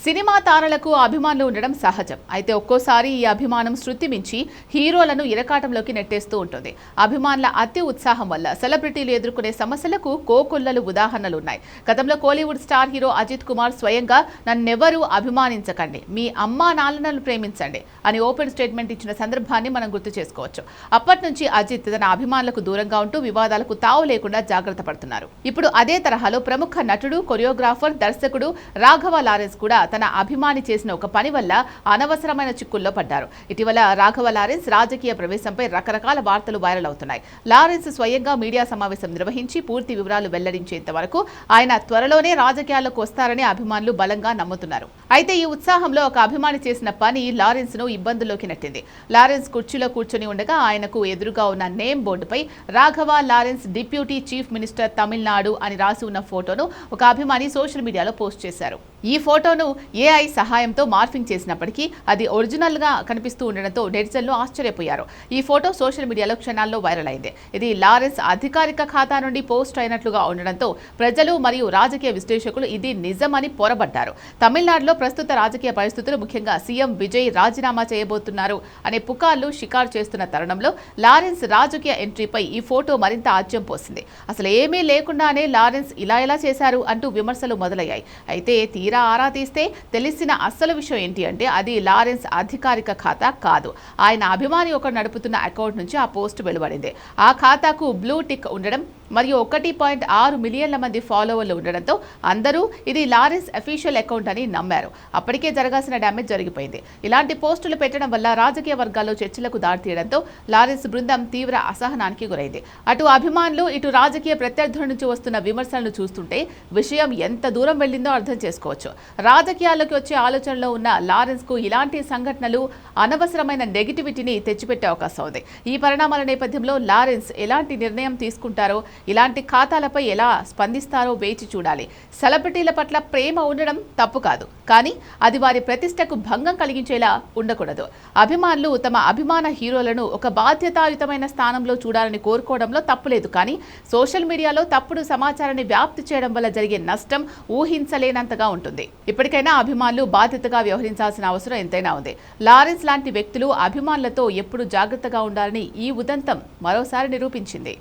Cinema తారలకు అభిమానులు ఉండడం సహజం. అయితే ఒక్కోసారి ఈ అభిమానం శృతి మించి హీరోలను ఇరకాటంలోకి నెట్టేస్తూ ఉంటుంది. అభిమానుల అతి ఉత్సాహం వల్ల సెలబ్రిటీలు ఎదుర్కొనే సమస్యలకు కోకొల్లలు ఉదాహరణలు ఉన్నాయి. గతంలో కోలీవుడ్ స్టార్ హీరో అజిత్ కుమార్ స్వయంగా నన్నెవరూ అభిమానించకండి, మీ అమ్మా నాన్నలను ప్రేమించండి అని ఓపెన్ స్టేట్మెంట్ ఇచ్చిన సందర్భాన్ని మనం గుర్తు చేసుకోవచ్చు. అప్పటి నుంచి అజిత్ తన అభిమానులకు దూరంగా ఉంటూ వివాదాలకు తావు లేకుండా జాగ్రత్త పడుతున్నారు. ఇప్పుడు అదే తరహాలో ప్రముఖ నటుడు, కొరియోగ్రాఫర్, దర్శకుడు రాఘవ లారెన్స్ కూడా తన అభిమాని చేసిన ఒక పని వల్ల అనవసరమైన చిక్కుల్లో పడ్డారు. ఇటీవల రాఘవ లారెన్స్ రాజకీయ ప్రవేశంపై రకరకాల వార్తలు వైరల్ అవుతున్నాయి. లారెన్స్ స్వయంగా మీడియా సమావేశం నిర్వహించి పూర్తి వివరాలు వెల్లడించేంత వరకు ఆయన త్వరలోనే రాజకీయాల్లోకి వస్తారని అభిమానులు బలంగా నమ్ముతున్నారు. అయితే ఈ ఉత్సాహంలో ఒక అభిమాని చేసిన పని లారెన్స్ ను ఇబ్బందుల్లోకి నెట్టింది. లారెన్స్ కుర్చీలో కూర్చొని ఉండగా ఆయనకు ఎదురుగా ఉన్న నేమ్ బోర్డుపై Raghava Lawrence deputy chief minister Tamil Nadu అని రాసి ఉన్న ఫోటోను ఒక అభిమాని సోషల్ మీడియాలో పోస్ట్ చేశారు. ఈ ఫోటోను ఏఐ సహాయంతో మార్ఫింగ్ చేసినప్పటికీ అది ఒరిజినల్ గా కనిపిస్తూ ఉండడంతో నెటిజన్లు ఆశ్చర్యపోయారు. ఈ ఫోటో సోషల్ మీడియాలో క్షణాల్లో వైరల్ అయింది. ఇది లారెన్స్ అధికారిక ఖాతా నుండి పోస్ట్ అయినట్లుగా ఉండడంతో ప్రజలు మరియు రాజకీయ విశ్లేషకులు ఇది నిజమని పొరబడ్డారు. తమిళనాడులో ప్రస్తుత రాజకీయ పరిస్థితులు, ముఖ్యంగా సీఎం విజయ్ రాజీనామా చేయబోతున్నారు అనే పుకార్లు షికారు చేస్తున్న తరుణంలో లారెన్స్ రాజకీయ ఎంట్రీపై ఈ ఫోటో మరింత ఆజ్యం పోసింది. అసలు ఏమీ లేకుండానే లారెన్స్ ఇలా ఎలా చేశారు అంటూ విమర్శలు మొదలయ్యాయి. అయితే తీరా ఆరా తీస్తే తెలిసిన అసలు విషయం ఏంటి అంటే అది లారెన్స్ అధికారిక ఖాతా కాదు. ఆయన అభిమాని ఒకరు నడుపుతున్న అకౌంట్ నుంచి ఆ పోస్ట్ వెలువడింది. ఆ ఖాతాకు బ్లూ టిక్ ఉండడం మరియు 1.6 మిలియన్ల మంది ఫాలోవర్లు ఉండడంతో అందరూ ఇది లారెన్స్ అఫీషియల్ అకౌంట్ అని నమ్మారు. అప్పటికే జరగాల్సిన డ్యామేజ్ జరిగిపోయింది. ఇలాంటి పోస్టులు పెట్టడం వల్ల రాజకీయ వర్గాల్లో చర్చలకు దారితీయడంతో లారెన్స్ బృందం తీవ్ర అసహనానికి గురైంది. అటు అభిమానులు, ఇటు రాజకీయ ప్రత్యర్థుల నుంచి వస్తున్న విమర్శలను చూస్తుంటే విషయం ఎంత దూరం వెళ్ళిందో అర్థం చేసుకోవచ్చు. రాజకీయాల్లోకి వచ్చే ఆలోచనలో ఉన్న లారెన్స్ కు ఇలాంటి సంఘటనలు అనవసరమైన నెగిటివిటీని తెచ్చిపెట్టే అవకాశం ఉంది. ఈ పరిణామాల నేపథ్యంలో లారెన్స్ ఎలాంటి నిర్ణయం తీసుకుంటారో, ఇలాంటి ఖాతాలపై ఎలా స్పందిస్తారో వేచి చూడాలి. సెలబ్రిటీల పట్ల ప్రేమ ఉండడం తప్పు కాదు, కానీ అది వారి ప్రతిష్టకు భంగం కలిగించేలా ఉండకూడదు. అభిమానులు తమ అభిమాన హీరోలను ఒక బాధ్యతాయుతమైన స్థానంలో చూడాలని కోరుకోవడంలో తప్పులేదు, కానీ సోషల్ మీడియాలో తప్పుడు సమాచారాన్ని వ్యాప్తి చేయడం వల్ల జరిగే నష్టం ఊహించలేనంతగా ఉంటుంది. ఇప్పటికైనా అభిమానులు బాధ్యతగా వ్యవహరించాల్సిన అవసరం ఎంతైనా ఉంది. లారెన్స్ లాంటి వ్యక్తులు అభిమానులతో ఎప్పుడు జాగ్రత్తగా ఉండాలని ఈ ఉదంతం మరోసారి నిరూపించింది.